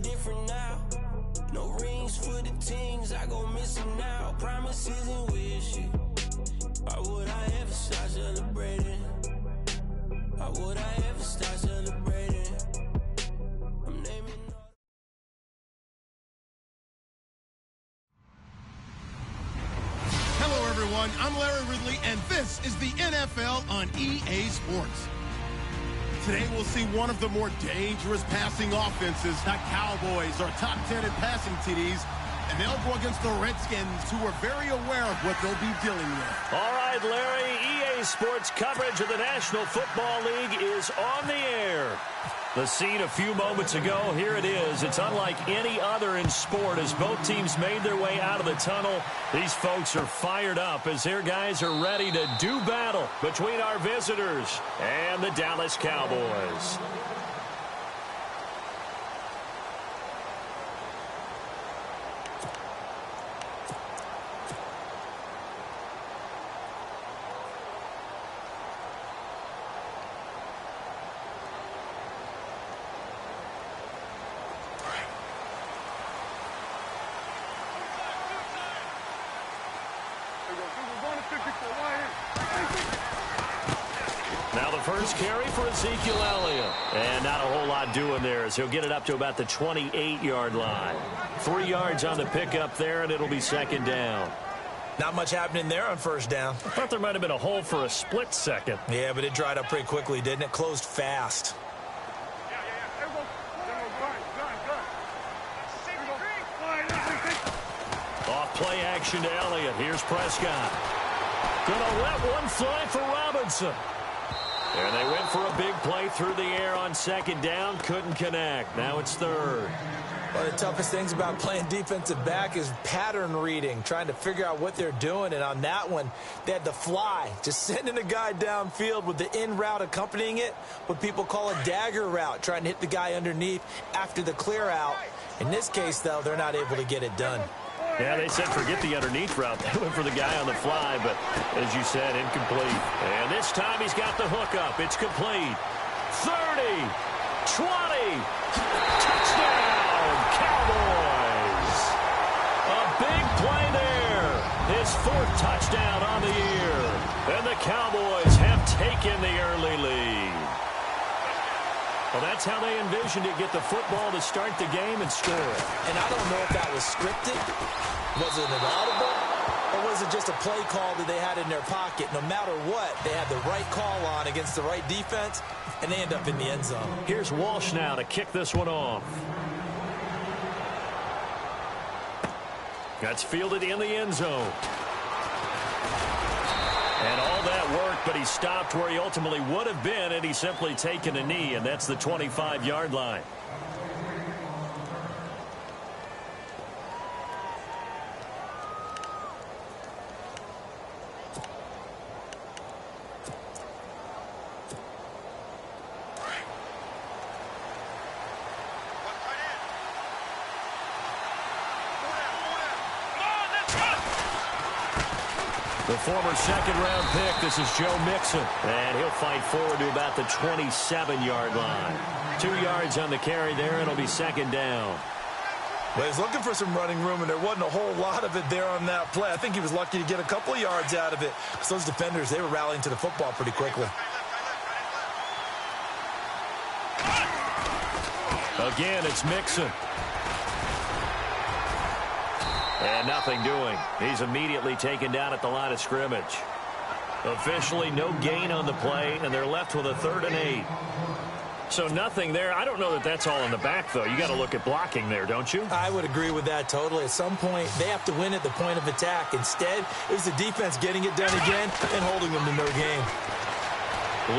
different now. No rings for the teens, I gon' miss them now. Promises and wishes. Why would I ever start celebrating? Why would I ever start celebrating? I'm naming. Hello, everyone. I'm Larry Ridley, and this is the NFL on EA Sports. Today, we'll see one of the more dangerous passing offenses, not Cowboys or top 10 in passing TDs, and they'll go against the Redskins, who are very aware of what they'll be dealing with. All right, Larry, EA Sports coverage of the National Football League is on the air. The scene a few moments ago, here it is. It's unlike any other in sport as both teams made their way out of the tunnel. These folks are fired up as their guys are ready to do battle between our visitors and the Dallas Cowboys. Now the first carry for Ezekiel Elliott. And not a whole lot doing there as he'll get it up to about the 28-yard line. 3 yards on the pickup there, and it'll be second down. Not much happening there on first down. I thought there might have been a hole for a split second. Yeah, but it dried up pretty quickly, didn't it? Closed fast. Off play action to Elliott. Here's Prescott. Gonna let one fly for Robinson. And they went for a big play through the air on second down. Couldn't connect. Now it's third. One of the toughest things about playing defensive back is pattern reading, trying to figure out what they're doing. And on that one, they had the fly, just sending a guy downfield with the in route accompanying it, what people call a dagger route, trying to hit the guy underneath after the clear out. In this case, though, they're not able to get it done. Yeah, they said forget the underneath route. They went for the guy on the fly, but as you said, incomplete. And this time he's got the hook up. It's complete. 30, 20, touchdown, Cowboys. A big play there. His 4th touchdown on the year. And the Cowboys have taken the early lead. Well, that's how they envisioned it, get the football to start the game and score. And I don't know if that was scripted, was it an audible, or was it just a play call that they had in their pocket? No matter what, they had the right call on against the right defense, and they end up in the end zone. Here's Walsh now to kick this one off. That's fielded in the end zone. And all that worked, but he stopped where he ultimately would have been, and he's simply taken a knee, and that's the 25-yard line. The former second-round pick, this is Joe Mixon. And he'll fight forward to about the 27-yard line. 2 yards on the carry there, and it'll be second down. Well, he's looking for some running room, and there wasn't a whole lot of it there on that play. I think he was lucky to get a couple of yards out of it, because those defenders, they were rallying to the football pretty quickly. Again, it's Mixon. And nothing doing. He's immediately taken down at the line of scrimmage. Officially no gain on the play, and they're left with a 3rd and 8. So nothing there. I don't know that that's all in the back, though. You got to look at blocking there, don't you? I would agree with that totally. At some point, they have to win at the point of attack. Instead, it was the defense getting it done again and holding them to no gain.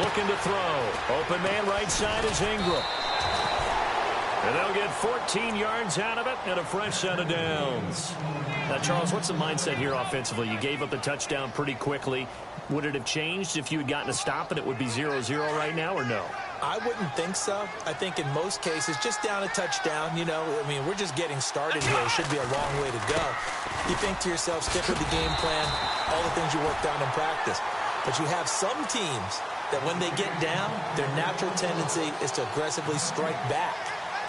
Looking to throw. Open man right side is Ingram. And they'll get 14 yards out of it and a fresh set of downs. Now, Charles, what's the mindset here offensively? You gave up the touchdown pretty quickly. Would it have changed if you had gotten a stop and it would be 0-0 right now, or no? I wouldn't think so. I think in most cases, just down a touchdown, you know, I mean, we're just getting started here. It should be a long way to go. You think to yourself, stick with the game plan, all the things you worked on in practice. But you have some teams that when they get down, their natural tendency is to aggressively strike back.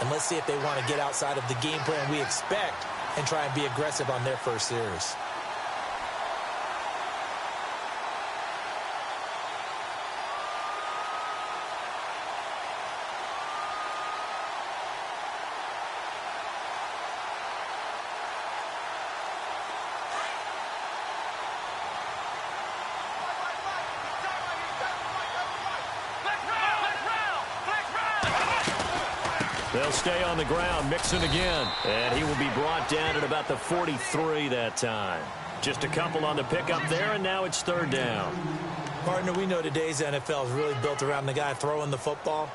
And let's see if they want to get outside of the game plan we expect and try and be aggressive on their first series. They'll stay on the ground, Mixon again. And he will be brought down at about the 43 that time. Just a couple on the pickup there, and now it's third down. Partner, we know today's NFL is really built around the guy throwing the football.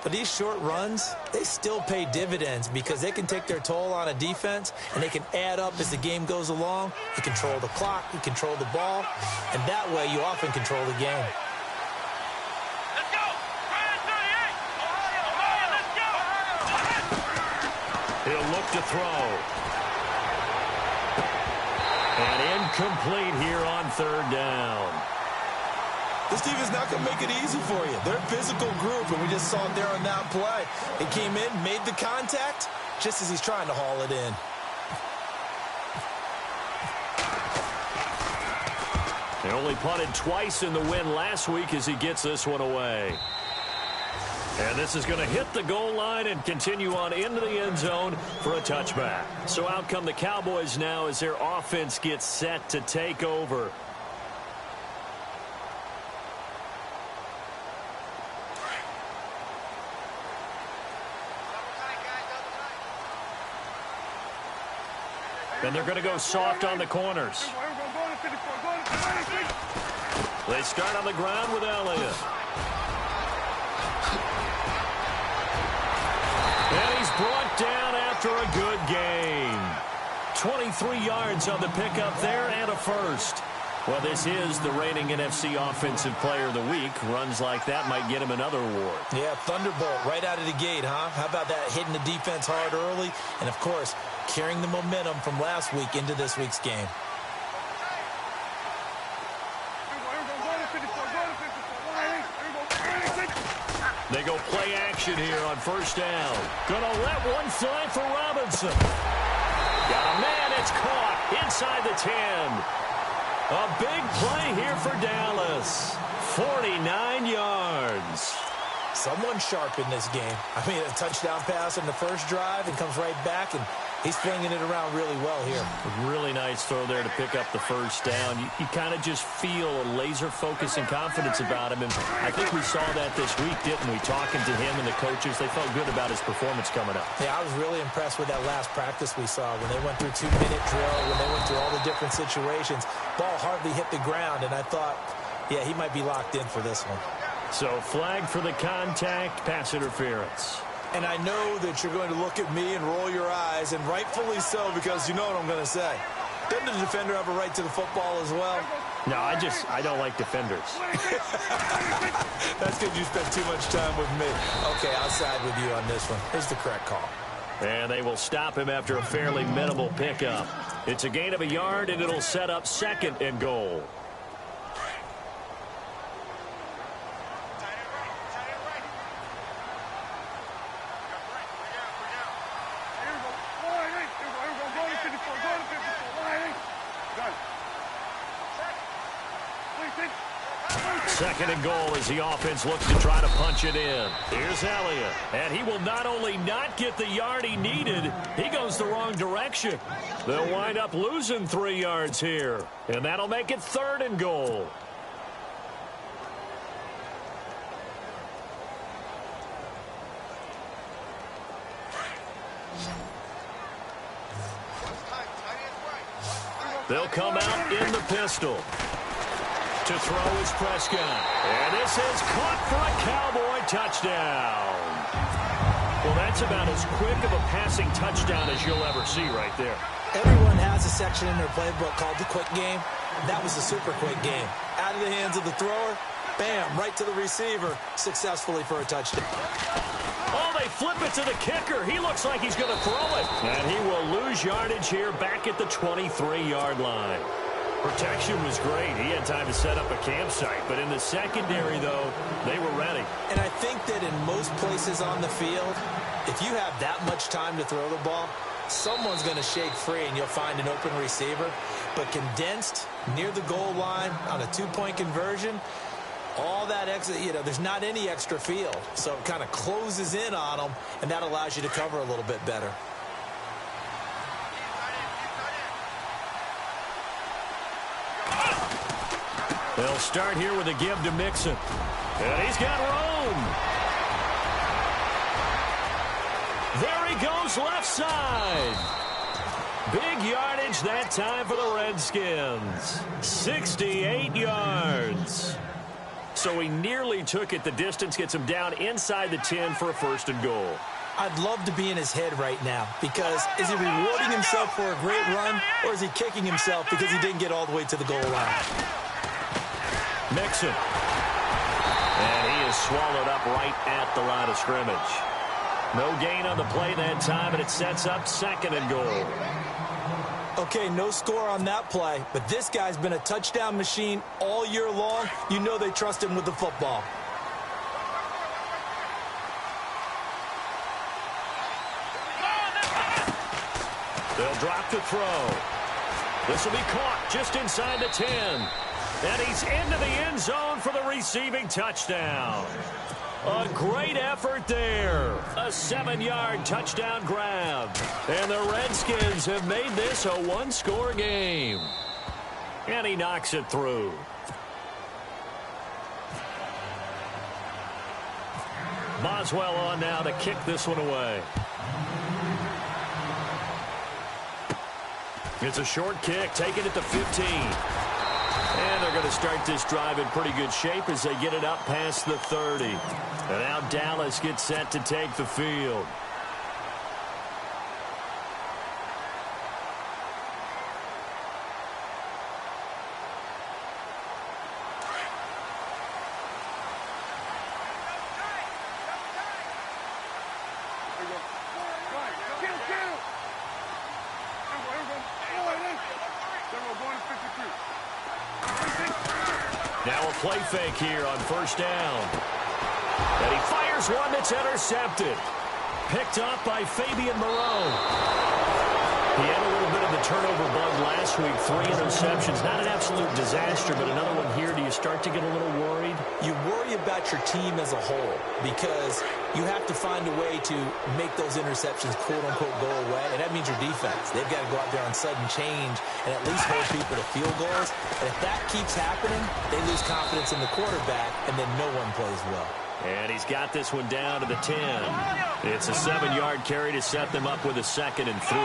But these short runs, they still pay dividends because they can take their toll on a defense, and they can add up as the game goes along. You control the clock, you control the ball, and that way you often control the game. He'll look to throw. And incomplete here on third down. This team is not going to make it easy for you. They're a physical group, and we just saw it there on that play. He came in, made the contact, just as he's trying to haul it in. He only punted twice in the win last week as he gets this one away. And this is going to hit the goal line and continue on into the end zone for a touchback. So out come the Cowboys now as their offense gets set to take over. And they're going to go soft on the corners. They start on the ground with Elliott. And he's brought down after a good game. 23 yards on the pickup there and a first. Well, this is the reigning NFC Offensive Player of the Week. Runs like that might get him another award. Yeah, thunderbolt right out of the gate, huh? How about that, hitting the defense hard early? And, of course, carrying the momentum from last week into this week's game. They go play action here on first down. Gonna let one fly for Robinson. Got a man, it's caught inside the 10. A big play here for Dallas. 49 yards. Someone sharp in this game. I mean, a touchdown pass in the first drive and comes right back, and he's flinging it around really well here. Really nice throw there to pick up the first down. You kind of just feel a laser focus and confidence about him, and I think we saw that this week, didn't we? Talking to him and the coaches, they felt good about his performance coming up. Yeah, I was really impressed with that last practice we saw when they went through 2-minute drill, when they went through all the different situations. Ball hardly hit the ground, and I thought, yeah, he might be locked in for this one. So flag for the contact, pass interference. And I know that you're going to look at me and roll your eyes, and rightfully so, because you know what I'm going to say. Doesn't the defender have a right to the football as well? No, I don't like defenders. That's because you spent too much time with me. Okay, I'll side with you on this one. Here's the correct call. And they will stop him after a fairly minimal pickup. It's a gain of a yard, and it'll set up second and goal. Second and goal as the offense looks to try to punch it in. Here's Elliott. And he will not only not get the yard he needed, he goes the wrong direction. They'll wind up losing 3 yards here. And that'll make it third and goal. They'll come out in the pistol. To throw is Prescott. And this is caught for a Cowboy touchdown. Well, that's about as quick of a passing touchdown as you'll ever see right there. Everyone has a section in their playbook called the quick game. That was a super quick game. Out of the hands of the thrower, bam, right to the receiver, successfully for a touchdown. Oh, they flip it to the kicker. He looks like he's going to throw it. And he will lose yardage here back at the 23-yard line. Protection was great. He had time to set up a campsite. But in the secondary, though, they were ready. And I think that in most places on the field, If you have that much time to throw the ball, someone's going to shake free and you'll find an open receiver. But condensed near the goal line on a two-point conversion, all that extra, there's not any extra field. So it kind of closes in on them, and that allows you to cover a little bit better. They'll start here with a give to Mixon. And he's got room. There he goes left side. Big yardage that time for the Redskins. 68 yards. So he nearly took it. The distance gets him down inside the 10 for a 1st and goal. I'd love to be in his head right now because is he rewarding himself for a great run or is he kicking himself because he didn't get all the way to the goal line? Mixon. And he is swallowed up right at the line of scrimmage. No gain on the play that time, and it sets up 2nd and goal. Okay, no score on that play, but this guy's been a touchdown machine all year long. You know they trust him with the football. They'll drop to throw. This will be caught just inside the 10. And he's into the end zone for the receiving touchdown. A great effort there. A 7-yard touchdown grab. And the Redskins have made this a one-score game. And he knocks it through. Boswell on now to kick this one away. It's a short kick, taking it to 15. And they're going to start this drive in pretty good shape as they get it up past the 30. And now Dallas gets set to take the field. Now a play fake here on 1st down. And he fires one that's intercepted. Picked up by Fabian Moreau. He had a little bit of the turnover bug last week. 3 interceptions. Not an absolute disaster, but another one here. Do you start to get a little worried? You worry about your team as a whole because you have to find a way to make those interceptions, quote-unquote, go away. And that means your defense. They've got to go out there on sudden change and at least hold people to field goals. And if that keeps happening, they lose confidence in the quarterback, and then no one plays well. And he's got this one down to the 10. It's a 7-yard carry to set them up with a 2nd and 3.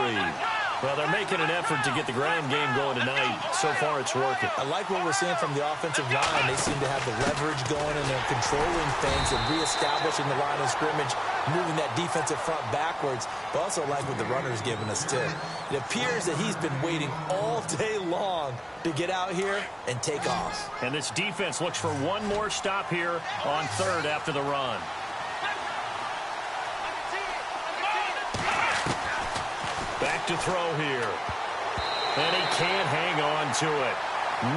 Well, they're making an effort to get the ground game going tonight. So far, it's working. I like what we're seeing from the offensive line. They seem to have the leverage going, and they're controlling things and reestablishing the line of scrimmage, moving that defensive front backwards. But also like what the runner's giving us, too. It appears that he's been waiting all day long to get out here and take off. And this defense looks for one more stop here on 3rd after the run. Back to throw here. And he can't hang on to it.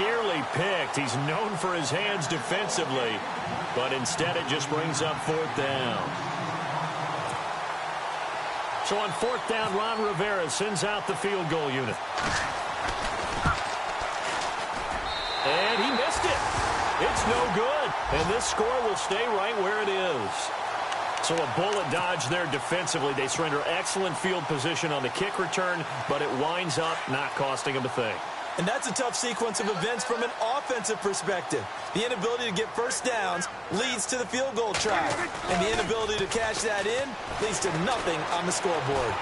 Nearly picked. He's known for his hands defensively, but instead it just brings up 4th down. So on 4th down, Ron Rivera sends out the field goal unit. And he missed it. It's no good. And this score will stay right where it is. So a bullet dodge there defensively. They surrender excellent field position on the kick return, but it winds up not costing them a thing. And that's a tough sequence of events from an offensive perspective. The inability to get 1st downs leads to the field goal try. And the inability to cash that in leads to nothing on the scoreboard.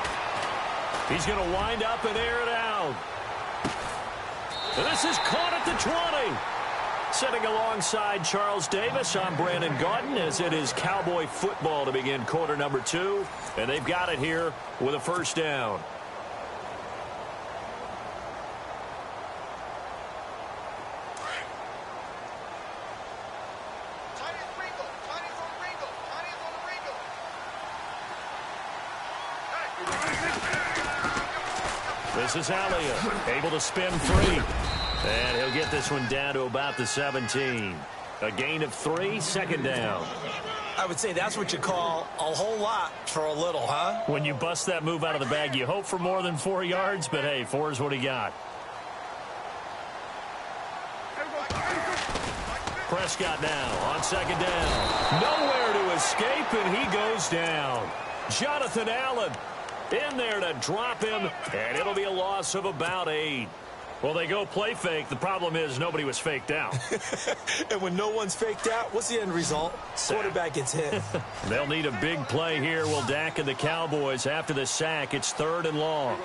He's going to wind up and air it out. And this is caught at the 20. Sitting alongside Charles Davis, I'm Brandon Gaudin as it is Cowboy football to begin quarter number 2. And they've got it here with a 1st down. This is Elliott, able to spin free. And he'll get this one down to about the 17. A gain of 3, second down. I would say that's what you call a whole lot for a little, huh? When you bust that move out of the bag, you hope for more than 4 yards, but hey, 4 is what he got. Prescott now on second down. Nowhere to escape, and he goes down. Jonathan Allen in there to drop him, and it'll be a loss of about 8. Well, they go play fake. The problem is nobody was faked out. And when no one's faked out, what's the end result? Quarterback gets hit. They'll need a big play here. Will Dak and the Cowboys after the sack. It's 3rd and long.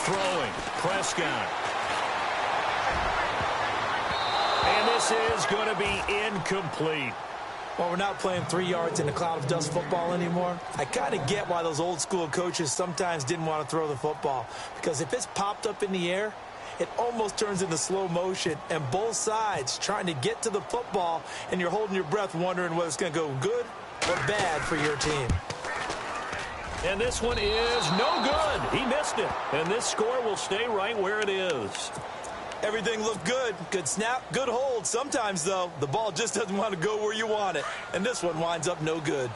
Throwing. Prescott. And this is going to be incomplete. Well, we're not playing 3 yards in a cloud of dust football anymore. I kind of get why those old school coaches sometimes didn't want to throw the football. Because if it's popped up in the air, it almost turns into slow motion. And both sides trying to get to the football, and you're holding your breath wondering whether it's going to go good or bad for your team. And this one is no good. He missed it. And this score will stay right where it is. Everything looked good. Good snap, good hold. Sometimes, though, the ball just doesn't want to go where you want it. And this one winds up no good.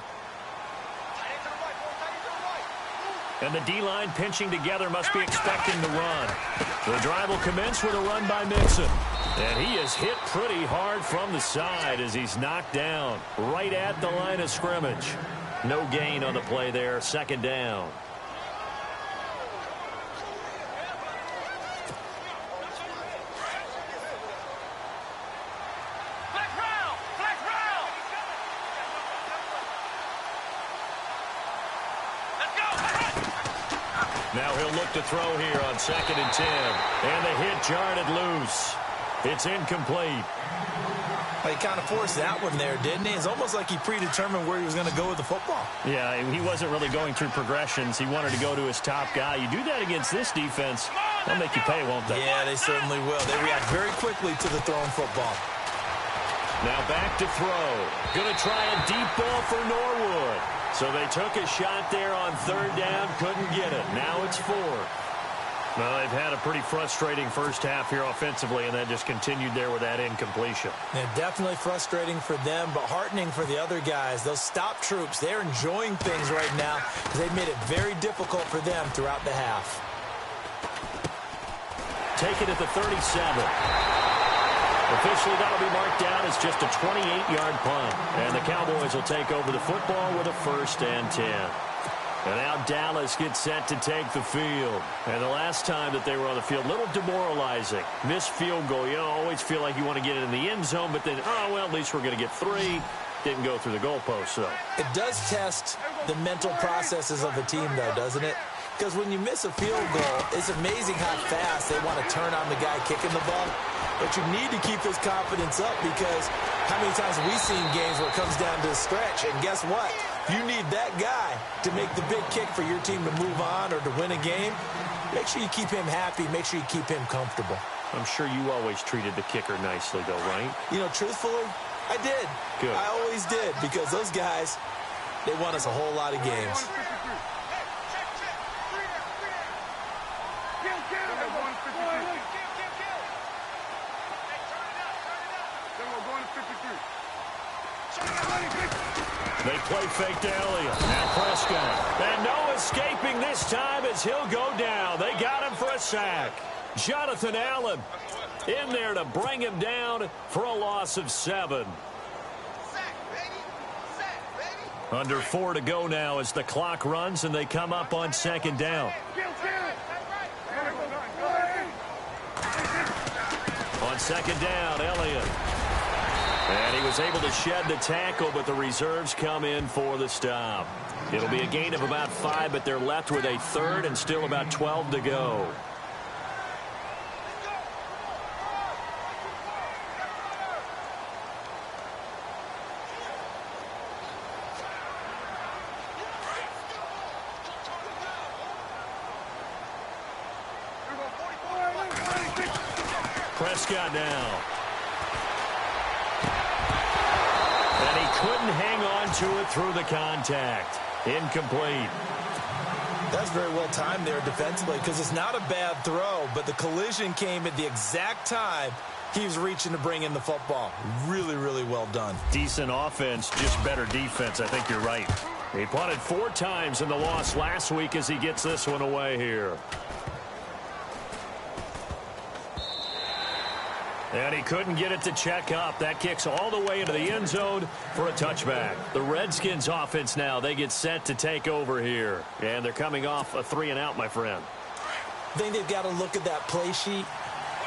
And the D-line pinching together must be expecting the run. The drive will commence with a run by Mixon. And he is hit pretty hard from the side as he's knocked down right at the line of scrimmage. No gain on the play there. Second down. Now he'll look to throw here on 2nd and 10. And the hit jarred it loose. It's incomplete. Well, he kind of forced that one there, didn't he? It's almost like he predetermined where he was going to go with the football. Yeah, he wasn't really going through progressions. He wanted to go to his top guy. You do that against this defense, they'll make you pay, won't they? Yeah, they certainly will. They react very quickly to the thrown football. Now back to throw. Going to try a deep ball for Norwood. So they took a shot there on 3rd down, couldn't get it. Now it's 4. Well, they've had a pretty frustrating first half here offensively, and then just continued there with that incompletion. Yeah, definitely frustrating for them, but heartening for the other guys. Those stop troops, they're enjoying things right now because they've made it very difficult for them throughout the half. Take it at the 37. Officially, that'll be marked down as just a 28-yard punt. And the Cowboys will take over the football with a 1st and 10. And now Dallas gets set to take the field. And the last time that they were on the field, a little demoralizing. Missed field goal. You always feel like you want to get it in the end zone, but then, oh, well, at least we're going to get 3. Didn't go through the goalpost, though. It does test the mental processes of a team, though, doesn't it? Because when you miss a field goal, it's amazing how fast they want to turn on the guy kicking the ball. But you need to keep his confidence up because how many times have we seen games where it comes down to a stretch? And guess what? You need that guy to make the big kick for your team to move on or to win a game. Make sure you keep him happy. Make sure you keep him comfortable. I'm sure you always treated the kicker nicely, though, right? You know, truthfully, I did. Good. I always did because those guys, they won us a whole lot of games. They play fake to Elliott. Now Prescott. And no escaping this time as he'll go down. They got him for a sack. Jonathan Allen in there to bring him down for a loss of 7. Under 4 to go now as the clock runs and they come up on 2nd down. On 2nd down, Elliott. And he was able to shed the tackle, but the reserves come in for the stop. It'll be a gain of about 5, but they're left with a 3rd and still about 12 to go. Prescott now. And he couldn't hang on to it through the contact. Incomplete. That's very well timed there defensively because it's not a bad throw, but the collision came at the exact time he was reaching to bring in the football. Really, really well done. Decent offense, just better defense. I think you're right. He punted 4 times in the loss last week as he gets this one away here. And he couldn't get it to check up. That kicks all the way into the end zone for a touchback. The Redskins offense now, they get set to take over here. And they're coming off a 3-and-out, my friend. I think they've got to look at that play sheet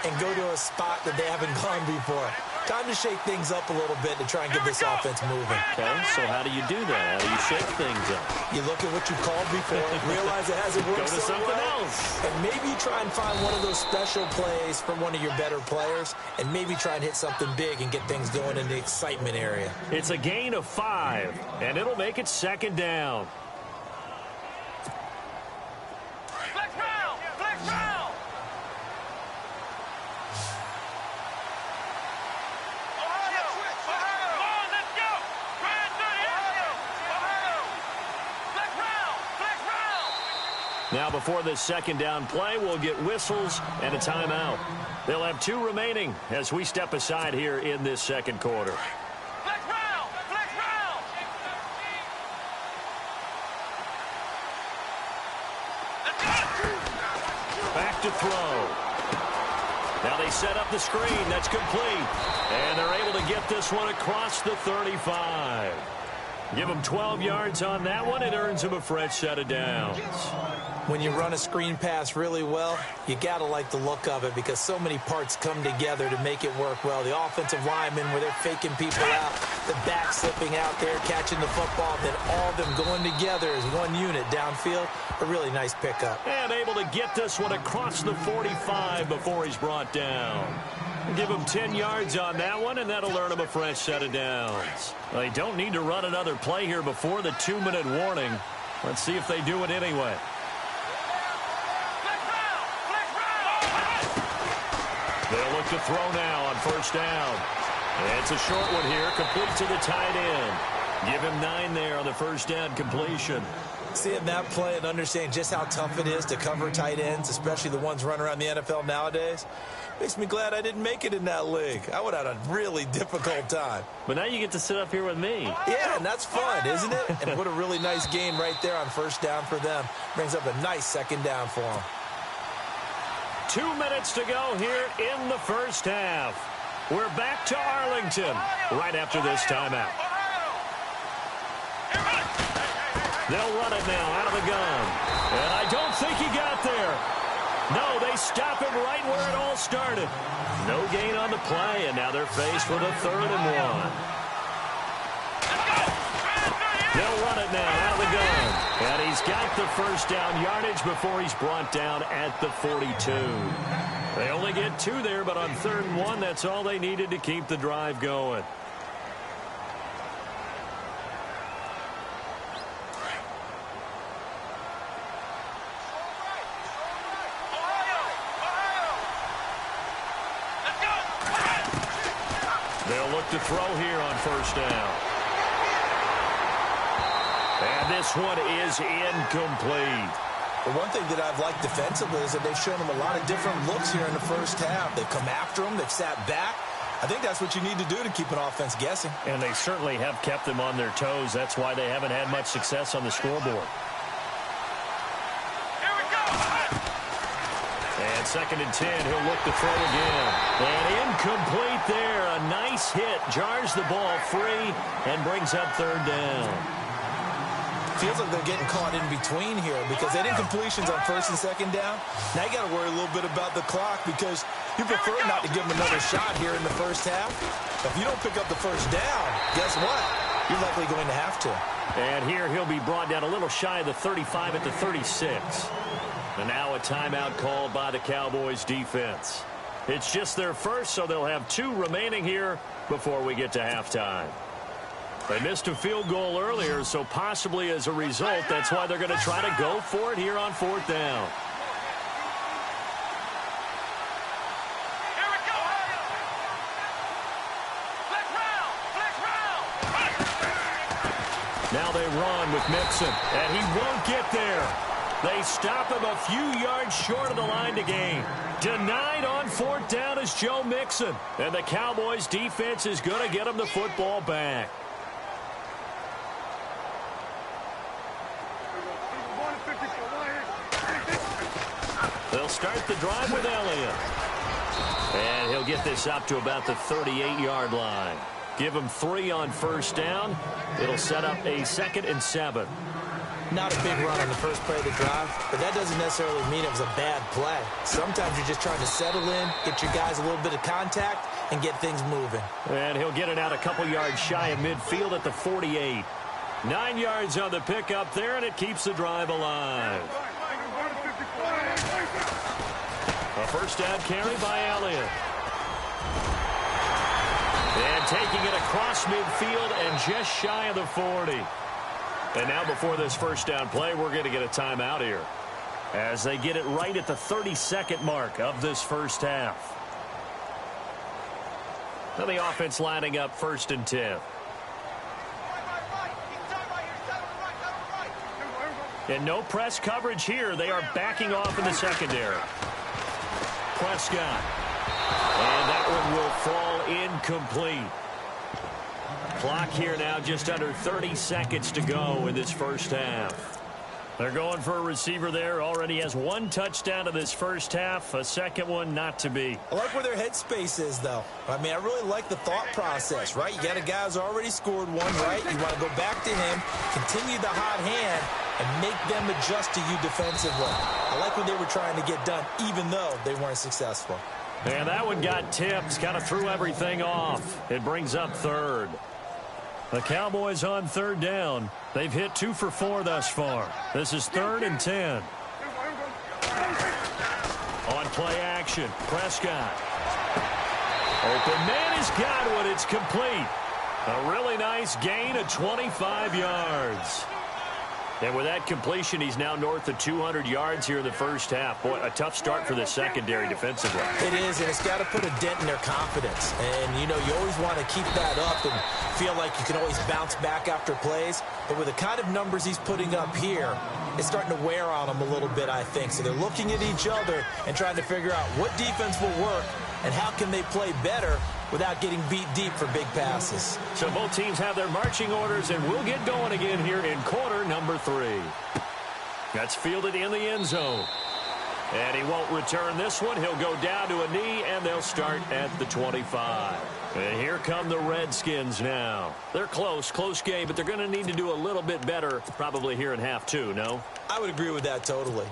and go to a spot that they haven't gone before. Time to shake things up a little bit to try and get this offense moving. Okay, so how do you do that? How do you shake things up? You look at what you called before, realize it hasn't worked Go to something else. and maybe try and find one of those special plays from one of your better players, and maybe try and hit something big and get things going in the excitement area. It's a gain of 5, and it'll make it 2nd down. Flex round! Flex round! Now before this 2nd down play, we'll get whistles and a timeout. They'll have 2 remaining as we step aside here in this 2nd quarter. Flex round! Flex round! Back to throw. Now they set up the screen. That's complete. And they're able to get this one across the 35. Give them 12 yards on that one. It earns them a fresh set of downs. When you run a screen pass really well, you got to like the look of it because so many parts come together to make it work well. The offensive linemen where they're faking people out, the back slipping out there, catching the football, then all of them going together as one unit downfield. A really nice pickup. And able to get this one across the 45 before he's brought down. Give him 10 yards on that one, and that'll earn him a fresh set of downs. They don't need to run another play here before the 2-minute warning. Let's see if they do it anyway. They'll look to throw now on 1st down. It's a short one here, complete to the tight end. Give him 9 there on the 1st down completion. Seeing that play and understanding just how tough it is to cover tight ends, especially the ones running around the NFL nowadays, makes me glad I didn't make it in that league. I would have had a really difficult time. But now you get to sit up here with me. Yeah, and that's fun, isn't it? And what a really nice gain right there on 1st down for them. Brings up a nice 2nd down for them. 2 minutes to go here in the 1st half. We're back to Arlington right after this timeout. They'll run it now out of the gun. And I don't think he got there. No, they stop him right where it all started. No gain on the play, and now they're faced with a 3rd and 1. They'll run it now out of the gun. And he's got the 1st down yardage before he's brought down at the 42. They only get 2 there, but on 3rd and 1, that's all they needed to keep the drive going. They'll look to throw here on 1st down. And this one is incomplete. The one thing that I've liked defensively is that they've shown them a lot of different looks here in the 1st half. They've come after them. They've sat back. I think that's what you need to do to keep an offense guessing. And they certainly have kept them on their toes. That's why they haven't had much success on the scoreboard. And 2nd and 10, he'll look to throw again. And incomplete there. A nice hit. Jars the ball free and brings up 3rd down. Feels like they're getting caught in between here because they did incompletions on 1st and 2nd down. Now you got to worry a little bit about the clock because you prefer not to give them another shot here in the 1st half. If you don't pick up the 1st down, guess what? You're likely going to have to. And here he'll be brought down a little shy of the 35 at the 36. And now a timeout called by the Cowboys defense. It's just their first, so they'll have 2 remaining here before we get to halftime. They missed a field goal earlier, so possibly as a result, that's why they're going to try to go for it here on 4th down. Here we go. Flex round. Flex round. Now they run with Mixon, and he won't get there. They stop him a few yards short of the line to gain. Denied on 4th down is Joe Mixon. And the Cowboys defense is going to get him the football back. They'll start the drive with Elliott. And he'll get this up to about the 38-yard line. Give him 3 on 1st down. It'll set up a 2nd and 7. Not a big run on the first play of the drive, but that doesn't necessarily mean it was a bad play. Sometimes you're just trying to settle in, get your guys a little bit of contact, and get things moving. And he'll get it out a couple yards shy of midfield at the 48. 9 yards on the pickup there, and it keeps the drive alive. A 1st down carry by Elliott. And taking it across midfield and just shy of the 40. And now before this 1st down play, we're going to get a timeout here as they get it right at the 32nd mark of this first half. Now the offense lining up 1st and 10. And no press coverage here. They are backing off in the secondary. Prescott. And that one will fall incomplete. Clock here now just under 30 seconds to go in this first half. They're going for a receiver there. Already has 1 touchdown in this first half. A 2nd one not to be. I like where their headspace is, though. I mean, I really like the thought process, right? You got a guy who's already scored 1, right? You want to go back to him, continue the hot hand, and make them adjust to you defensively. I like what they were trying to get done, even though they weren't successful. And that one got tipped. Kind of threw everything off. It brings up 3rd. The Cowboys on 3rd down. They've hit 2 for 4 thus far. This is 3rd and 10. On play action, Prescott. Open man has got one. It's complete. A really nice gain of 25 yards. And with that completion, he's now north of 200 yards here in the first half. Boy, a tough start for the secondary defensively. It is, and it's got to put a dent in their confidence. And, you know, you always want to keep that up and feel like you can always bounce back after plays. But with the kind of numbers he's putting up here, it's starting to wear on them a little bit, I think. So they're looking at each other and trying to figure out what defense will work and how can they play better without getting beat deep for big passes. So both teams have their marching orders, and we'll get going again here in quarter number 3. That's fielded in the end zone. And he won't return this one. He'll go down to a knee, and they'll start at the 25. And here come the Redskins now. They're close game, but they're going to need to do a little bit better probably here in half 2, no? I would agree with that totally.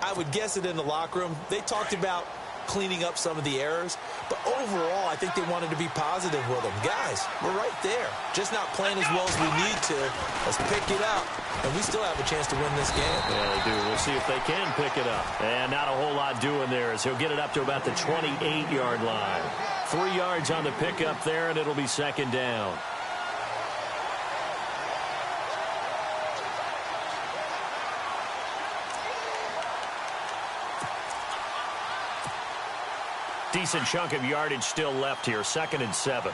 I would guess it in the locker room. They talked about cleaning up some of the errors, but overall I think they wanted to be positive with them. Guys, we're right there, just not playing as well as we need to. Let's pick it up, and we still have a chance to win this game. Yeah, they do. We'll see if they can pick it up. And not a whole lot doing there as he'll get it up to about the 28-yard line. 3 yards on the pickup there, and it'll be 2nd down. Decent chunk of yardage still left here. 2nd and 7.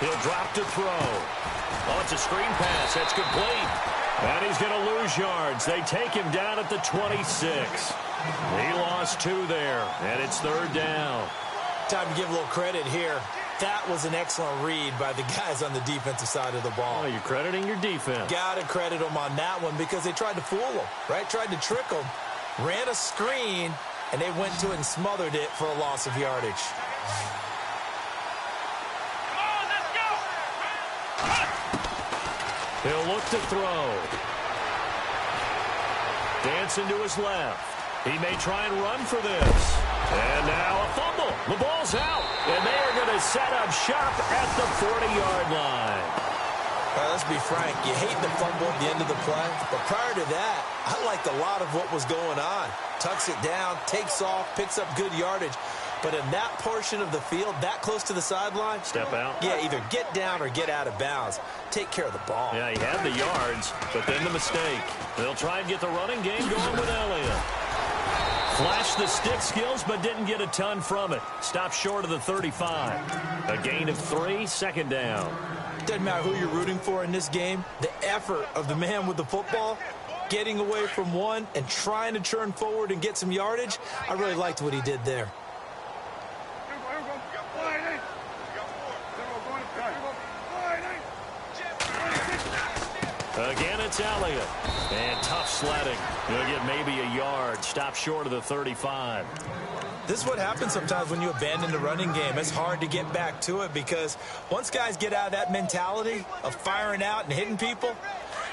He'll drop to throw. Oh, it's a screen pass. That's complete. And he's going to lose yards. They take him down at the 26. He lost 2 there, and it's 3rd down. Time to give a little credit here. That was an excellent read by the guys on the defensive side of the ball. Oh, you're crediting your defense. Got to credit them on that one because they tried to fool them, right? Tried to trick them, ran a screen, and they went to it and smothered it for a loss of yardage. Come on, let's go! He'll look to throw. Dancing to his left. He may try and run for this. And now a fumble. The ball's out. And they are going to set up shop at the 40-yard line. Let's be frank. You hate the fumble at the end of the play. But prior to that, I liked a lot of what was going on. Tucks it down, takes off, picks up good yardage. But in that portion of the field, that close to the sideline, step out. Yeah, either get down or get out of bounds. Take care of the ball. Yeah, he had the yards, but then the mistake. They'll try and get the running game going with Elliott. Flashed the stick skills, but didn't get a ton from it. Stopped short of the 35. A gain of 3, second down. Doesn't matter who you're rooting for in this game. The effort of the man with the football, getting away from one and trying to turn forward and get some yardage, I really liked what he did there. Again, it's Elliott. And tough sledding. He'll get maybe a yard. Stop short of the 35. This is what happens sometimes when you abandon the running game. It's hard to get back to it because once guys get out of that mentality of firing out and hitting people,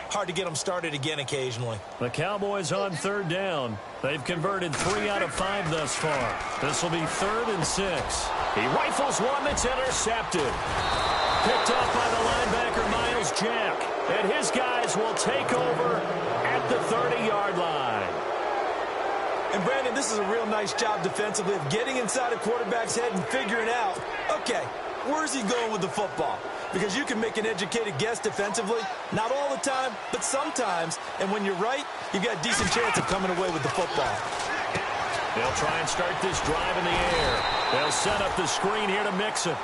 hard to get them started again occasionally. The Cowboys on third down. They've converted 3 out of 5 thus far. This will be 3rd and 6. He rifles one that's intercepted. Picked off by the linebacker, Miles Jack. And his guys will take over at the 30-yard line. And, Brandon, this is a real nice job defensively of getting inside a quarterback's head and figuring out, okay, where's he going with the football? Because you can make an educated guess defensively. Not all the time, but sometimes. And when you're right, you've got a decent chance of coming away with the football. They'll try and start this drive in the air. They'll set up the screen here to Mixon.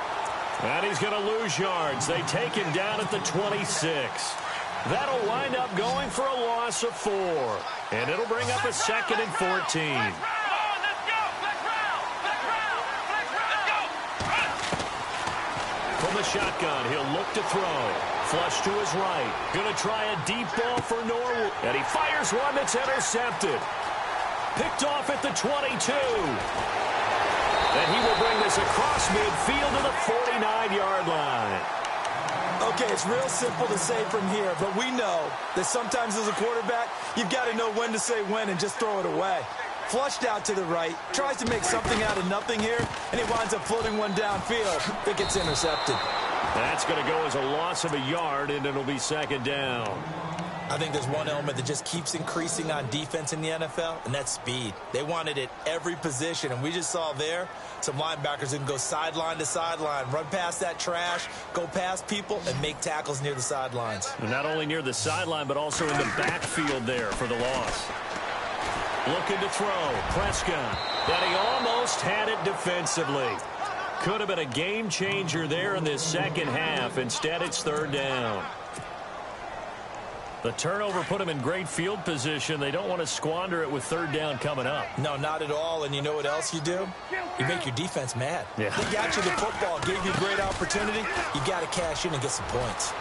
And he's going to lose yards. They take him down at the 26. That'll wind up going for a loss of 4. And it'll bring up a 2nd and 14. From the shotgun, he'll look to throw. Flush to his right. Going to try a deep ball for Norwood. And he fires one that's intercepted. Picked off at the 22. And he will bring this across midfield to the 49-yard line. Okay, it's real simple to say from here, but we know that sometimes as a quarterback, you've got to know when to say when and just throw it away. Flushed out to the right, tries to make something out of nothing here, and he winds up floating one downfield that gets intercepted. That's going to go as a loss of a yard, and it'll be 2nd down. I think there's one element that just keeps increasing on defense in the NFL, and that's speed. They want it at every position, and we just saw there some linebackers that can go sideline to sideline, run past that trash, go past people, and make tackles near the sidelines. And not only near the sideline, but also in the backfield there for the loss. Looking to throw. Prescott. And he almost had it defensively. Could have been a game changer there in this second half. Instead, it's 3rd down. The turnover put him in great field position. They don't want to squander it with 3rd down coming up. No, not at all. And you know what else you do? You make your defense mad. Yeah. They got you the football, gave you a great opportunity. You got to cash in and get some points.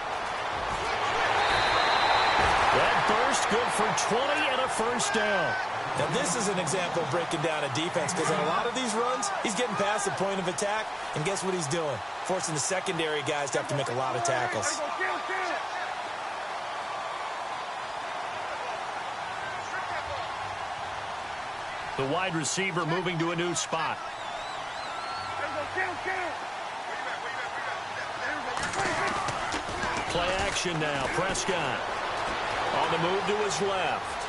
That burst good for 20 and a 1st down. Now, this is an example of breaking down a defense because in a lot of these runs, he's getting past the point of attack, and guess what he's doing? Forcing the secondary guys to have to make a lot of tackles. The wide receiver moving to a new spot. Play action now. Prescott on the move to his left.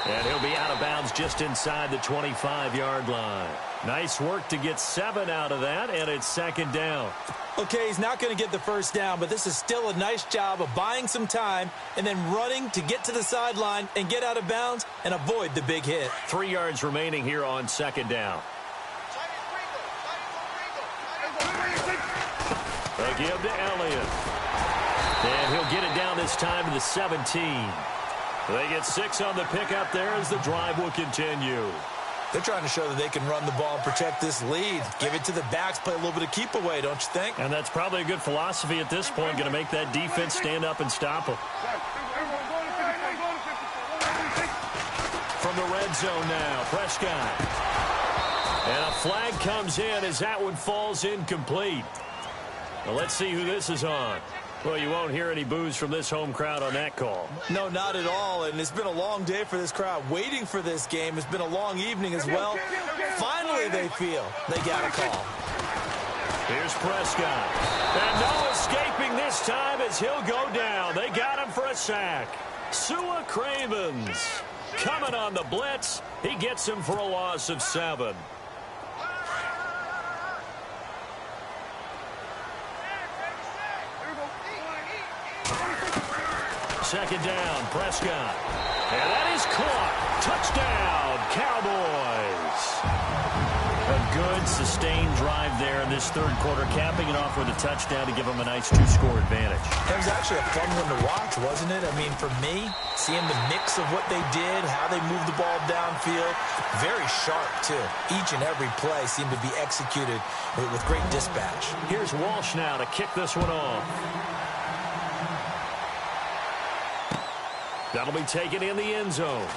And he'll be out of bounds just inside the 25-yard line. Nice work to get 7 out of that, and it's 2nd down. Okay, he's not going to get the 1st down, but this is still a nice job of buying some time and then running to get to the sideline and get out of bounds and avoid the big hit. 3 yards remaining here on 2nd down. They give to Elliott. And he'll get it down this time to the 17. They get 6 on the pickup there as the drive will continue. They're trying to show that they can run the ball and protect this lead. Give it to the backs, play a little bit of keep away, don't you think? And that's probably a good philosophy at this point, going to make that defense stand up and stop them. From the red zone now, Prescott. And a flag comes in as that one falls incomplete. Well, let's see who this is on. Well, you won't hear any boos from this home crowd on that call. No, not at all. And it's been a long day for this crowd waiting for this game. It's been a long evening as well. Finally, they feel they got a call. Here's Prescott. And no escaping this time as he'll go down. They got him for a sack. Sua Cravens coming on the blitz. He gets him for a loss of 7. second down. Prescott. And that is caught. Touchdown, Cowboys. A good, sustained drive there in this third quarter, capping it off with a touchdown to give them a nice 2-score advantage. It was actually a fun one to watch, wasn't it? I mean, for me, seeing the mix of what they did, how they moved the ball downfield, very sharp, too. Each and every play seemed to be executed with great dispatch. Here's Walsh now to kick this one off. That'll be taken in the end zone.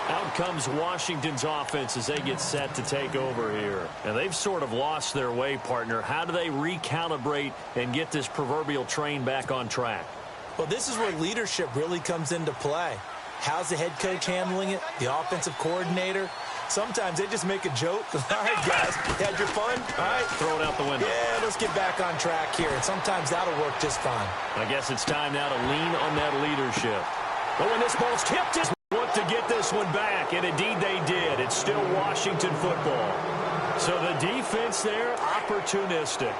Out comes Washington's offense as they get set to take over here. And they've sort of lost their way, partner. How do they recalibrate and get this proverbial train back on track? Well, this is where leadership really comes into play. How's the head coach handling it? The offensive coordinator? Sometimes they just make a joke. All right, guys, you had your fun? All right. Throw it out the window. Yeah, let's get back on track here. And sometimes that'll work just fine. I guess it's time now to lean on that leadership. But when this ball's tipped, it's want to get this one back, and indeed they did. It's still Washington football. So the defense there, opportunistic.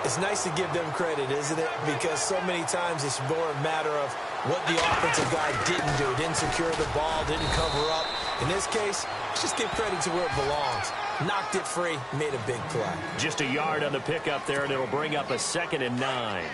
It's nice to give them credit, isn't it? Because so many times it's more a matter of what the offensive guy didn't do. Didn't secure the ball, didn't cover up. In this case, let's just give credit to where it belongs. Knocked it free, made a big play. Just a yard on the pickup there, and it'll bring up a 2nd and 9.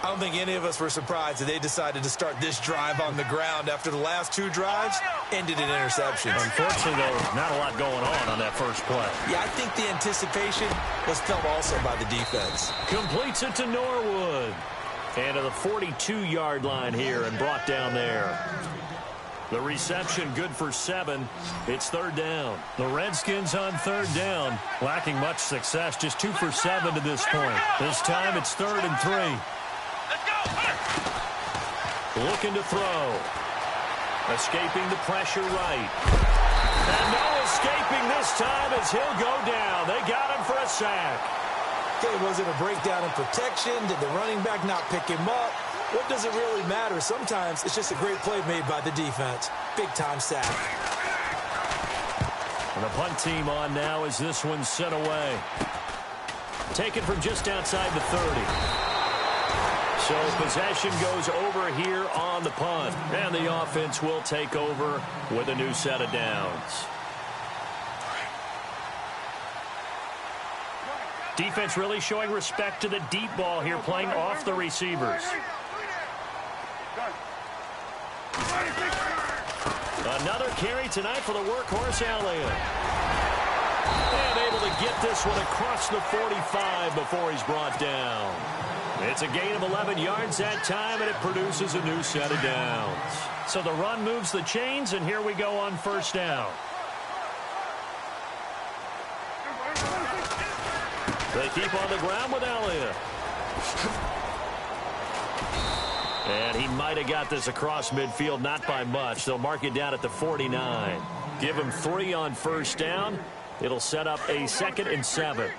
I don't think any of us were surprised that they decided to start this drive on the ground after the last 2 drives ended in interceptions. Unfortunately, though, not a lot going on that first play. Yeah, I think the anticipation was felt also by the defense. Completes it to Norwood. And to the 42-yard line here and brought down there. The reception good for 7. It's 3rd down. The Redskins on 3rd down. Lacking much success. Just 2 for 7 to this point. This time it's 3rd and 3. Looking to throw. Escaping the pressure right. And no escaping this time as he'll go down. They got him for a sack. Okay, was it a breakdown in protection? Did the running back not pick him up? What does it really matter? Sometimes it's just a great play made by the defense. Big-time sack. And the punt team on now as this one's sent away. Taken from just outside the 30. So possession goes over here on the punt. And the offense will take over with a new set of downs. Defense really showing respect to the deep ball here, playing off the receivers. Another carry tonight for the workhorse Elliott. And able to get this one across the 45 before he's brought down. It's a gain of 11 yards that time, and it produces a new set of downs. So the run moves the chains, and here we go on 1st down. They keep on the ground with Elliott. And he might have got this across midfield, not by much. They'll mark it down at the 49. Give him 3 on 1st down. It'll set up a 2nd and 7.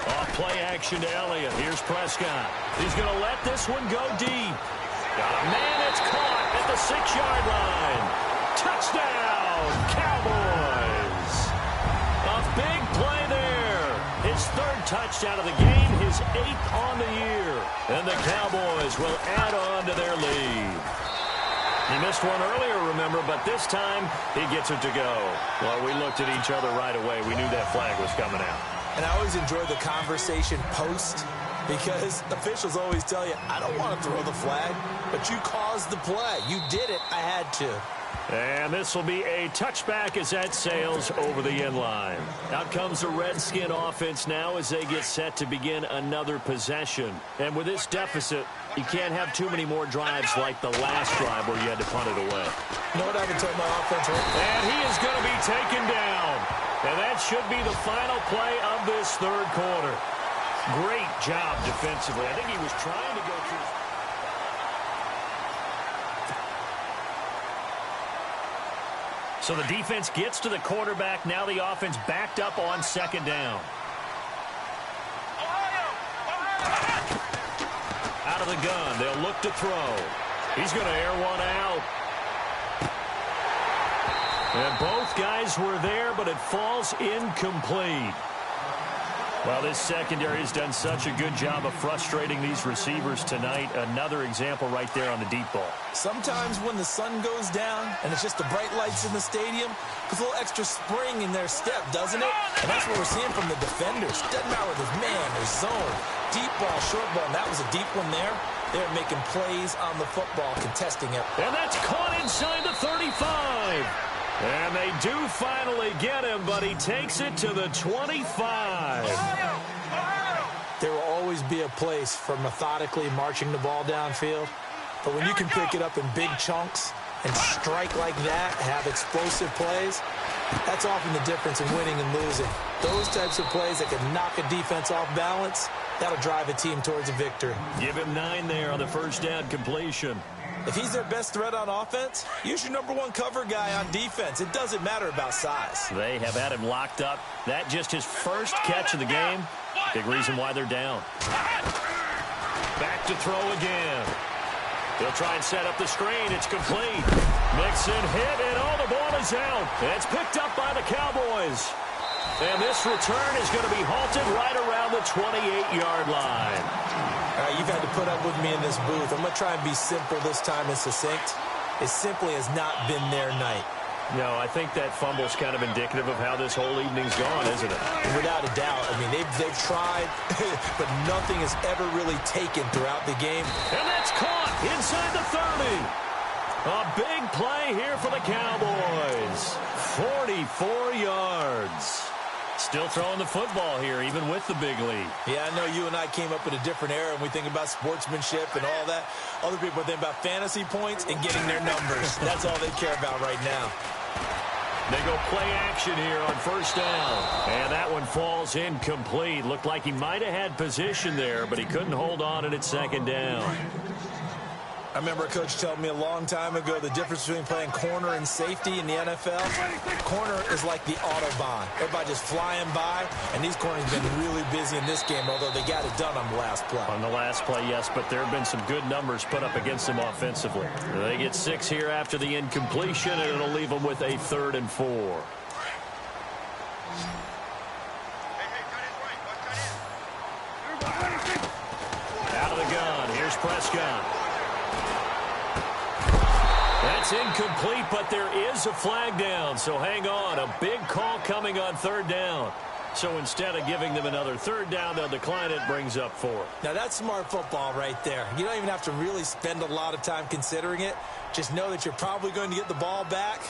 Off play action to Elliott. Here's Prescott. He's going to let this one go deep. Got a man, it's caught at the 6-yard line. Touchdown, Cowboys. A big play there. His 3rd touchdown of the game, his 8th on the year. And the Cowboys will add on to their lead. He missed one earlier, remember, but this time he gets it to go. Well, we looked at each other right away. We knew that flag was coming out. And I always enjoy the conversation post, because officials always tell you, I don't want to throw the flag, but you caused the play. You did it. I had to. And this will be a touchback as that sails over the end line. Out comes the Redskin offense now as they get set to begin another possession. And with this deficit, you can't have too many more drives like the last drive where you had to punt it away. You know what I haven't told my offense? And he is going to be taken down. And that should be the final play of this 3rd quarter. Great job defensively. I think he was trying to go through. So the defense gets to the quarterback. Now the offense backed up on 2nd down. Out of the gun. They'll look to throw. He's going to air one out. And both guys were there, but it falls incomplete. Well, this secondary has done such a good job of frustrating these receivers tonight. Another example right there on the deep ball. Sometimes when the sun goes down and it's just the bright lights in the stadium, there's a little extra spring in their step, doesn't it? And that's what we're seeing from the defenders. Doesn't matter whether it's man or zone, deep ball, short ball, and that was a deep one there. They're making plays on the football, contesting it. And that's caught inside the 35. And they do finally get him, but he takes it to the 25. There will always be a place for methodically marching the ball downfield. But when you can pick it up in big chunks and strike like that, have explosive plays, that's often the difference in winning and losing. Those types of plays that can knock a defense off balance, that'll drive a team towards a victory. Give him 9 there on the first down completion. If he's their best threat on offense, use your #1 cover guy on defense. It doesn't matter about size. They have had him locked up. That just his first catch of the game. Big reason why they're down. Back to throw again. He'll try and set up the screen. It's complete. Mixon hit, and the ball is out. It's picked up by the Cowboys. And this return is going to be halted right around the 28-yard line. All right, you've had to put up with me in this booth. I'm going to try and be simple this time and succinct. It simply has not been their night. No, I think that fumble's kind of indicative of how this whole evening's gone, isn't it? Without a doubt. I mean, they've tried, but nothing has ever really taken throughout the game. And that's caught inside the 30. A big play here for the Cowboys. 44 yards. Still throwing the football here, even with the big lead. Yeah, I know you and I came up in a different era, and we think about sportsmanship and all that. Other people think about fantasy points and getting their numbers. That's all they care about right now. They go play action here on first down. And that one falls incomplete. Looked like he might have had position there, but he couldn't hold on and it's second down. I remember a coach telling me a long time ago the difference between playing corner and safety in the NFL. Corner is like the Autobahn. Everybody just flying by, and these corners have been really busy in this game, although they got it done on the last play. On the last play, yes, but there have been some good numbers put up against them offensively. They get 6 here after the incompletion, and it'll leave them with a 3rd and 4. Out of the gun, here's Prescott. That's incomplete, but there is a flag down, so hang on. A big call coming on 3rd down. So instead of giving them another 3rd down, they'll decline it, brings up 4. Now, that's smart football right there. You don't even have to really spend a lot of time considering it. Just know that you're probably going to get the ball back.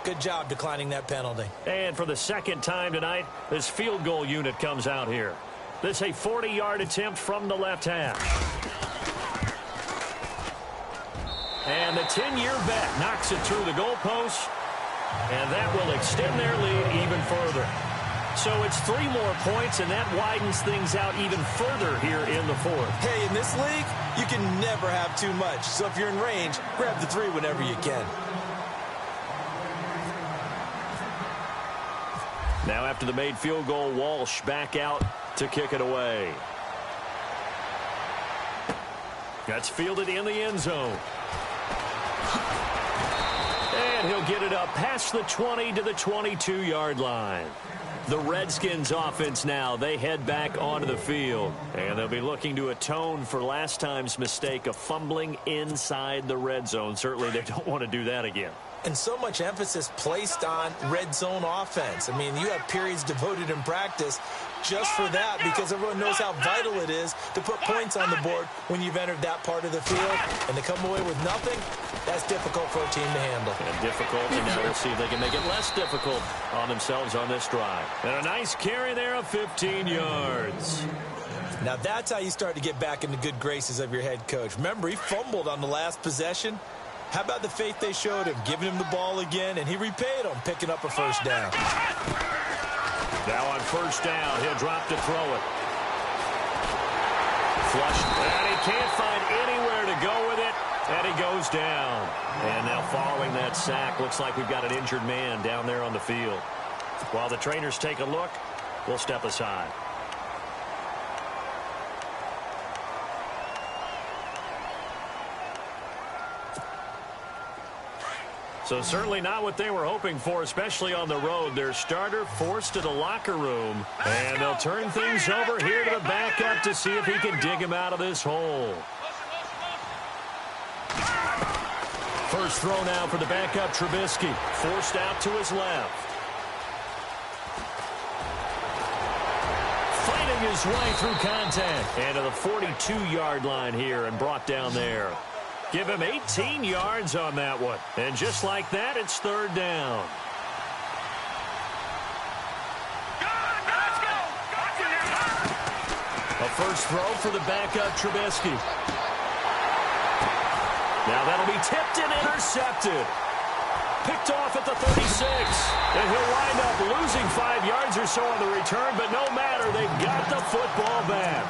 Good job declining that penalty. And for the second time tonight, this field goal unit comes out here. This is a 40-yard attempt from the left hash. And the 10-year vet knocks it through the goalpost, and that will extend their lead even further. So it's 3 more points, and that widens things out even further here in the 4th. Hey, in this league, you can never have too much. So if you're in range, grab the 3 whenever you can. Now after the made field goal, Walsh back out to kick it away. That's fielded in the end zone. And he'll get it up past the 20 to the 22-yard line. The Redskins offense now, they head back onto the field. And they'll be looking to atone for last time's mistake of fumbling inside the red zone. Certainly they don't want to do that again. And so much emphasis placed on red zone offense. I mean, you have periods devoted in practice just for that because everyone knows how vital it is to put points on the board when you've entered that part of the field. And to come away with nothing, that's difficult for a team to handle. And difficult, and now we'll see if they can make it less difficult on themselves on this drive. And a nice carry there of 15 yards. Now that's how you start to get back in the good graces of your head coach. Remember, he fumbled on the last possession. How about the faith they showed him, giving him the ball again, and he repaid them, picking up a first down. Now on first down, he'll drop to throw it. Flush, and he can't find anywhere to go with it, and he goes down. And now following that sack, looks like we've got an injured man down there on the field. While the trainers take a look, we'll step aside. So certainly not what they were hoping for, especially on the road. Their starter forced to the locker room, and they'll turn things over here to the backup to see if he can dig him out of this hole. First throw now for the backup, Trubisky. Forced out to his left. Fighting his way through contact. And to the 42-yard line here and brought down there. Give him 18 yards on that one. And just like that, it's third down. A first throw for the backup, Trubisky. Now that'll be tipped and intercepted. Picked off at the 36. And he'll wind up losing 5 yards or so on the return, but no matter, they've got the football back.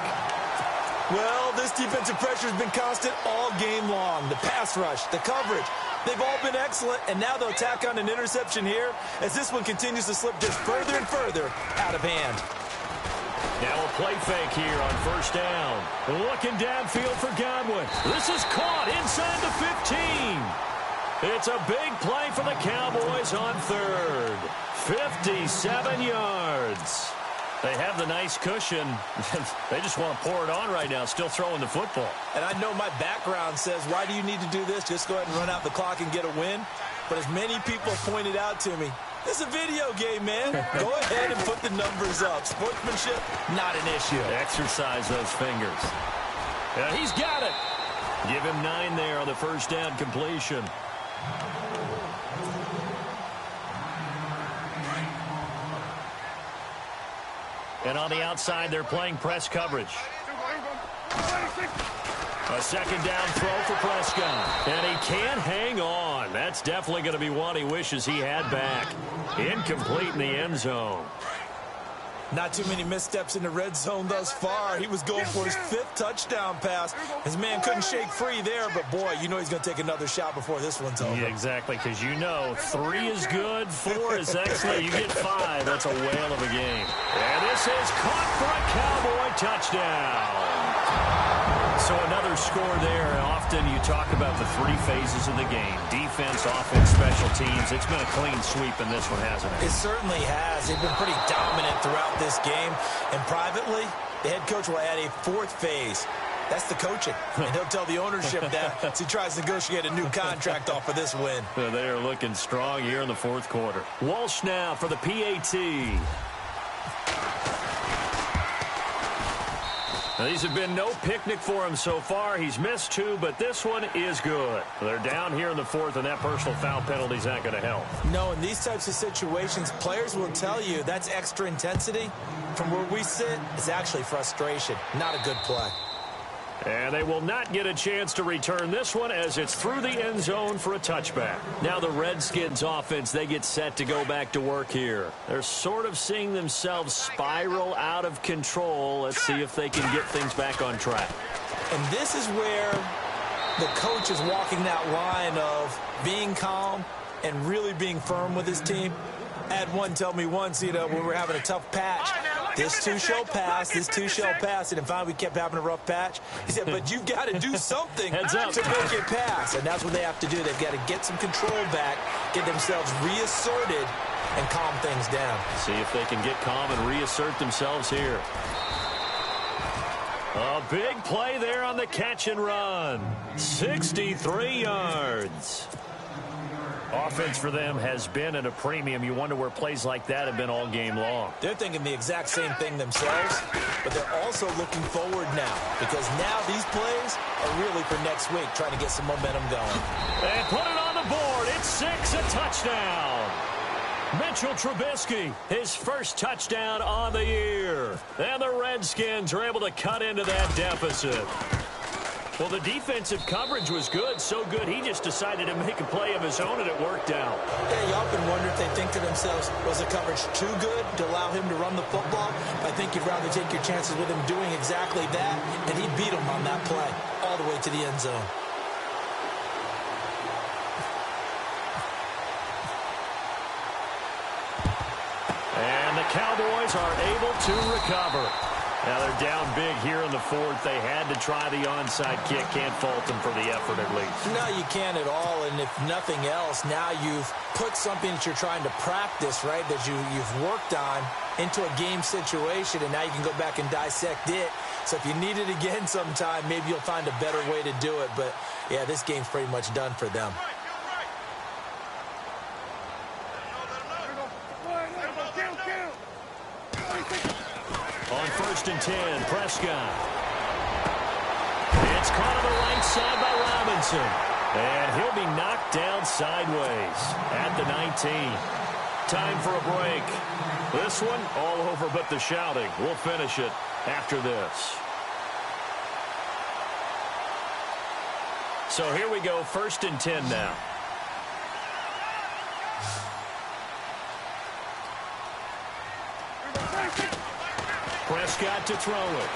Well, this defensive pressure has been constant all game long. The pass rush, the coverage, they've all been excellent, and now they'll tack on an interception here as this one continues to slip just further and further out of hand. Now a play fake here on first down. Looking downfield for Godwin. This is caught inside the 15. It's a big play for the Cowboys on third. 57 yards. They have the nice cushion. They just want to pour it on right now, still throwing the football. And I know my background says, why do you need to do this? Just go ahead and run out the clock and get a win. But as many people pointed out to me, it's a video game, man. Go ahead and put the numbers up. Sportsmanship, not an issue. Exercise those fingers. Yeah, he's got it. Give him 9 there on the first down completion. And on the outside, they're playing press coverage. A second down throw for Prescott. And he can't hang on. That's definitely going to be one he wishes he had back. Incomplete in the end zone. Not too many missteps in the red zone thus far. He was going for his 5th touchdown pass. His man couldn't shake free there, but boy, you know he's going to take another shot before this one's over. Yeah, exactly, because you know 3 is good, 4 is excellent. You get 5. That's a whale of a game. And this is caught for a Cowboy touchdown. So another score there. Often you talk about the 3 phases of the game. Defense, offense, special teams. It's been a clean sweep in this one, hasn't it? It certainly has. They've been pretty dominant throughout this game. And privately, the head coach will add a 4th phase. That's the coaching. And he'll tell the ownership that as he tries to negotiate a new contract off of this win. They are looking strong here in the 4th quarter. Walsh now for the PAT. Now, these have been no picnic for him so far. He's missed 2, but this one is good. They're down here in the 4th, and that personal foul penalty is not going to help. No, in these types of situations, players will tell you that's extra intensity. From where we sit, it's actually frustration. Not a good play. And they will not get a chance to return this one as it's through the end zone for a touchback. Now the Redskins offense, they get set to go back to work here. They're sort of seeing themselves spiral out of control. Let's see if they can get things back on track. And this is where the coach is walking that line of being calm and really being firm with his team. I had one tell me once, you know, when we were having a tough patch, this too shall pass, this too shall pass. And finally we kept having a rough patch. He said, but you've got to do something to make it pass. And that's what they have to do. They've got to get some control back, get themselves reasserted, and calm things down. See if they can get calm and reassert themselves here. A big play there on the catch and run. 63 yards. Offense for them has been at a premium. You wonder where plays like that have been all game long. They're thinking the exact same thing themselves, but they're also looking forward now because now these plays are really for next week, trying to get some momentum going. And put it on the board. It's 6, a touchdown. Mitchell Trubisky, his first touchdown on the year. And the Redskins are able to cut into that deficit. Well, the defensive coverage was good, so good he just decided to make a play of his own, and it worked out. Yeah, you often wonder if they think to themselves, was the coverage too good to allow him to run the football? I think you'd rather take your chances with him doing exactly that, and he beat him on that play all the way to the end zone. And the Cowboys are able to recover. Now they're down big here in the fourth. They had to try the onside kick. Can't fault them for the effort at least. No, you can't at all. And if nothing else, now you've put something that you're trying to practice, right, that you've worked on into a game situation, and now you can go back and dissect it. So if you need it again sometime, maybe you'll find a better way to do it. But, yeah, this game's pretty much done for them. On 1st and 10, Prescott. It's caught on the right side by Robinson. And he'll be knocked down sideways at the 19. Time for a break. This one all over but the shouting. We'll finish it after this. So here we go, 1st and 10 now. Prescott to throw it.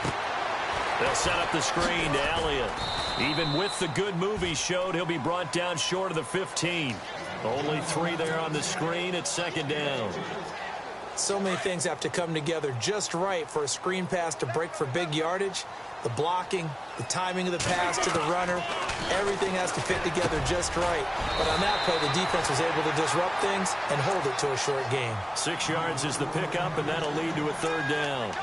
They'll set up the screen to Elliott. Even with the good move he showed, he'll be brought down short of the 15. Only 3 there on the screen at 2nd down. So many things have to come together just right for a screen pass to break for big yardage. The blocking, the timing of the pass to the runner, everything has to fit together just right. But on that play, the defense was able to disrupt things and hold it to a short game. 6 yards is the pickup, and that'll lead to a 3rd down.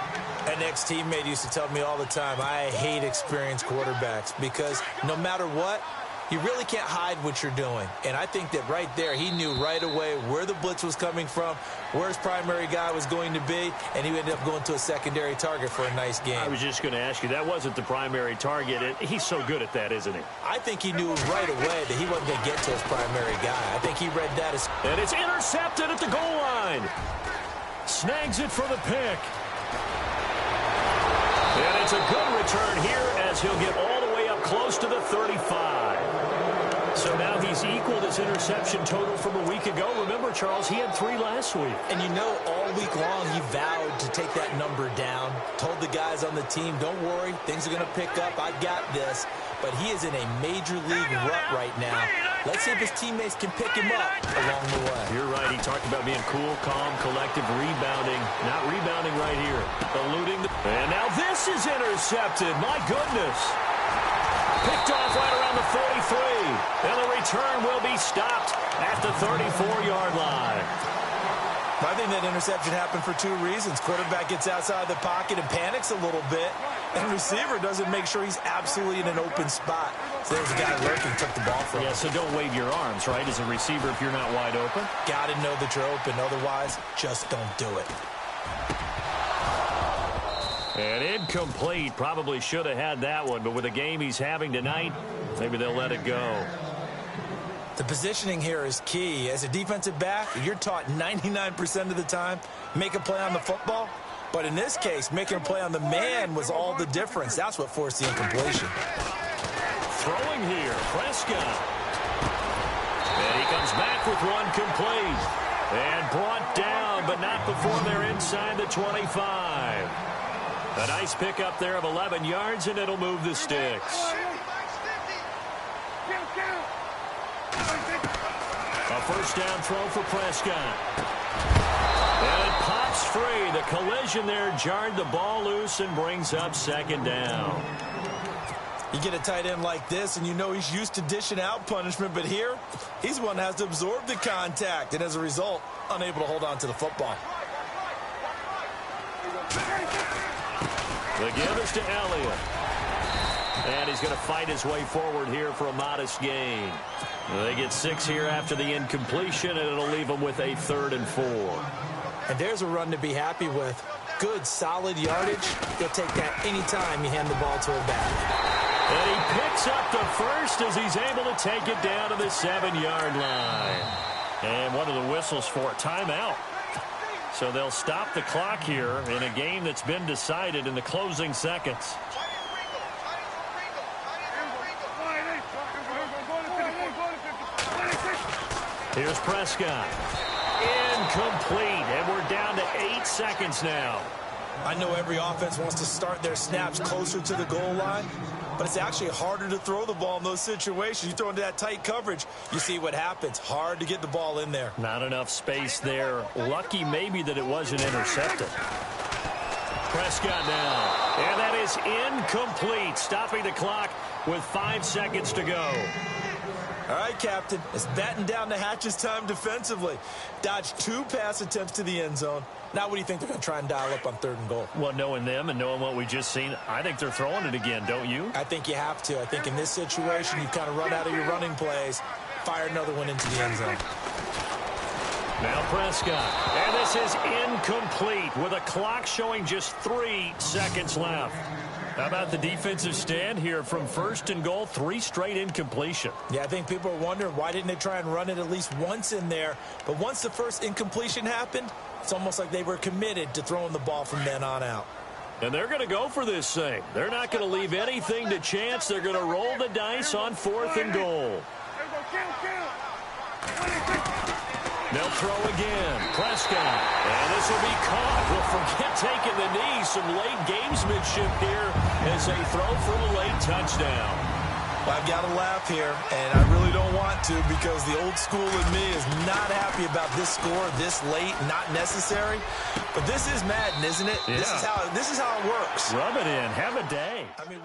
An ex-teammate used to tell me all the time, I hate experienced quarterbacks because no matter what, you really can't hide what you're doing. And I think that right there, he knew right away where the blitz was coming from, where his primary guy was going to be, and he ended up going to a secondary target for a nice game. I was just going to ask you, that wasn't the primary target. He's so good at that, isn't he? I think he knew right away that he wasn't going to get to his primary guy. I think he read that as... And it's intercepted at the goal line. Snags it for the pick. And it's a good return here as he'll get all the way up close to the 35. So now he's equaled his interception total from a week ago. Remember, Charles, he had 3 last week. And you know, all week long he vowed to take that number down. Told the guys on the team, don't worry, things are going to pick up. I got this. But he is in a major league rut right now. Let's see if his teammates can pick him up along the way. You're right. He talked about being cool, calm, collective, rebounding. Not rebounding right here. Eluding. And now this is intercepted. My goodness. Picked off right around the 43. And the return will be stopped at the 34-yard line. I think that interception happened for 2 reasons. Quarterback gets outside the pocket and panics a little bit. And receiver doesn't make sure he's absolutely in an open spot. So there's a guy lurking, took the ball from him. Yeah, so don't wave your arms, right, as a receiver if you're not wide open. Got to know that you're open. Otherwise, just don't do it. And incomplete. Probably should have had that one. But with the game he's having tonight, maybe they'll let it go. The positioning here is key. As a defensive back, you're taught 99% of the time, make a play on the football. But in this case, making a play on the man was all the difference. That's what forced the incompletion. Throwing here, Prescott. And he comes back with one complete. And brought down, but not before they're inside the 25. A nice pickup there of 11 yards, and it'll move the sticks. A 1st down throw for Prescott. And it pops free. The collision there jarred the ball loose and brings up 2nd down. You get a tight end like this, and you know he's used to dishing out punishment, but here, he's the one that has to absorb the contact, and as a result, unable to hold on to the football. The give is to Elliott. And he's going to fight his way forward here for a modest gain. They get 6 here after the incompletion, and it'll leave them with a 3rd and 4. And there's a run to be happy with. Good, solid yardage. He'll take that anytime you hand the ball to a back. And he picks up the first as he's able to take it down to the 7-yard line. And one of the whistles for a timeout. So they'll stop the clock here in a game that's been decided in the closing seconds. Here's Prescott. Incomplete. And we're down to 8 seconds now. I know every offense wants to start their snaps closer to the goal line, but it's actually harder to throw the ball in those situations. You throw into that tight coverage, you see what happens. Hard to get the ball in there. Not enough space there. Lucky maybe that it wasn't intercepted. Prescott now. And that is incomplete, stopping the clock with 5 seconds to go. All right, Captain, it's batten down the hatches time defensively. Dodged 2 pass attempts to the end zone. Now what do you think they're going to try and dial up on 3rd and goal? Well, knowing them and knowing what we just seen, I think they're throwing it again, don't you? I think you have to. I think in this situation, you kind of run out of your running plays, fire another one into the end zone. Now Prescott. And this is incomplete with a clock showing just 3 seconds left. How about the defensive stand here from 1st and goal, 3 straight incompletion? Yeah, I think people are wondering why didn't they try and run it at least once in there. But once the first incompletion happened, it's almost like they were committed to throwing the ball from then on out. And they're going to go for this thing. They're not going to leave anything to chance. They're going to roll the dice on 4th and goal. They'll throw again. Prescott. And this will be caught. Well, forget taking the knee. Some late gamesmanship here as they throw for a late touchdown. Well, I've got to laugh here, and I really don't want to because the old school in me is not happy about this score this late, not necessary. But this is Madden, isn't it? Yeah. This is how it works. Rub it in. Have a day. I mean...